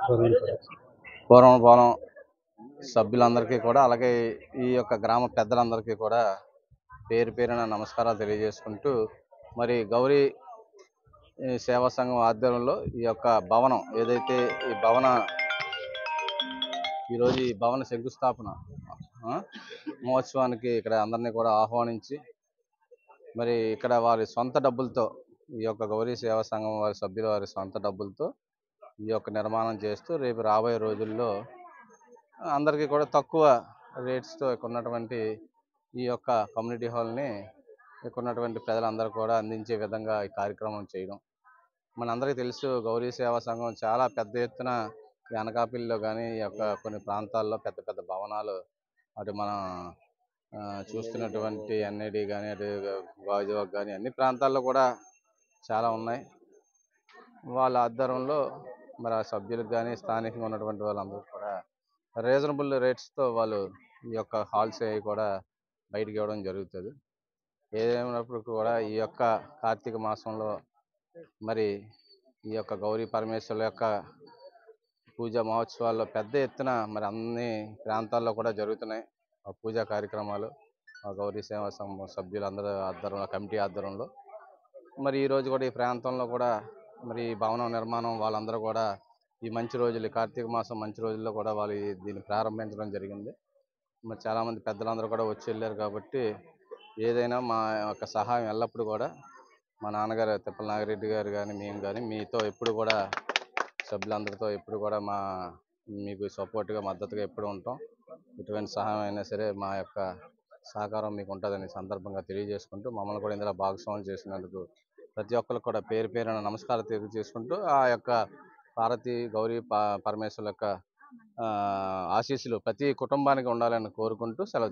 పూర్వం పొలం సభ్యులందరికీ కూడా, అలాగే ఈ యొక్క గ్రామ పెద్దలందరికీ కూడా పేరు పేరున నమస్కారాలు తెలియజేసుకుంటూ, మరి గౌరీ సేవా సంఘం ఆధ్వర్యంలో ఈ యొక్క భవనం ఏదైతే ఈరోజు ఈ భవన శంకుస్థాపన మహోత్సవానికి ఇక్కడ అందరినీ కూడా ఆహ్వానించి, మరి ఇక్కడ వారి సొంత డబ్బులతో ఈ యొక్క గౌరీ సేవా సంఘం వారి సభ్యుల వారి సొంత డబ్బులతో ఈ యొక్క నిర్మాణం చేస్తూ, రేపు రాబోయే రోజుల్లో అందరికీ కూడా తక్కువ రేట్స్తో ఇక్కడ ఉన్నటువంటి ఈ యొక్క కమ్యూనిటీ హాల్ని ఇక్కడ ఉన్నటువంటి ప్రజలందరూ కూడా అందించే విధంగా ఈ కార్యక్రమం చేయడం. మనందరికీ తెలుసు, గౌరీ సేవా సంఘం చాలా పెద్ద ఎత్తున అనకాపల్లిలో కానీ ఈ యొక్క కొన్ని ప్రాంతాల్లో పెద్ద పెద్ద భవనాలు, అటు మనం చూస్తున్నటువంటి ఎన్ఐడి కానీ, అటు గాజువాక్ కానీ అన్ని ప్రాంతాల్లో కూడా చాలా ఉన్నాయి. వాళ్ళ ఆధ్వర్యంలో మరి ఆ సభ్యులకు కానీ స్థానికంగా ఉన్నటువంటి వాళ్ళందరూ కూడా రీజనబుల్ రేట్స్తో వాళ్ళు ఈ యొక్క హాల్స్ అవి కూడా బయటకు ఇవ్వడం జరుగుతుంది. ఏదేమైనప్పుడు కూడా ఈ యొక్క కార్తీక మాసంలో మరి ఈ యొక్క గౌరీ పరమేశ్వరుల యొక్క పూజా మహోత్సవాల్లో పెద్ద ఎత్తున మరి అన్ని ప్రాంతాల్లో కూడా జరుగుతున్నాయి ఆ పూజా కార్యక్రమాలు. ఆ గౌరీ సేవా సంఘం సభ్యులందరూ ఆధ్వర్యంలో, కమిటీ ఆధ్వర్యంలో మరి ఈరోజు కూడా ఈ ప్రాంతంలో కూడా మరి భవనం నిర్మాణం వాళ్ళందరూ కూడా ఈ మంచి రోజులు, కార్తీక మాసం మంచి రోజుల్లో కూడా వాళ్ళు దీన్ని ప్రారంభించడం జరిగింది. మరి చాలామంది పెద్దలందరూ కూడా వచ్చి వెళ్ళారు. కాబట్టి ఏదైనా మా యొక్క సహాయం ఎల్లప్పుడూ కూడా మా నాన్నగారు తిప్పల నాగిరెడ్డి గారు కానీ, మేము కానీ మీతో ఎప్పుడు కూడా సభ్యులందరితో ఎప్పుడు కూడా మీకు సపోర్ట్గా మద్దతుగా ఎప్పుడు ఉంటాం. ఎటువంటి సహాయం అయినా సరే మా యొక్క సహకారం మీకు ఉంటుందని సందర్భంగా తెలియజేసుకుంటూ, మమ్మల్ని కూడా ఇందులో భాగస్వాములు చేసినందుకు ప్రతి ఒక్కరికి కూడా పేరు పేరున నమస్కారం తెలియజేసుకుంటూ, ఆ యొక్క పార్వతీ గౌరీ పరమేశ్వరుల యొక్క ఆశీస్సులు ప్రతి కుటుంబానికి ఉండాలని కోరుకుంటూ సెలవు.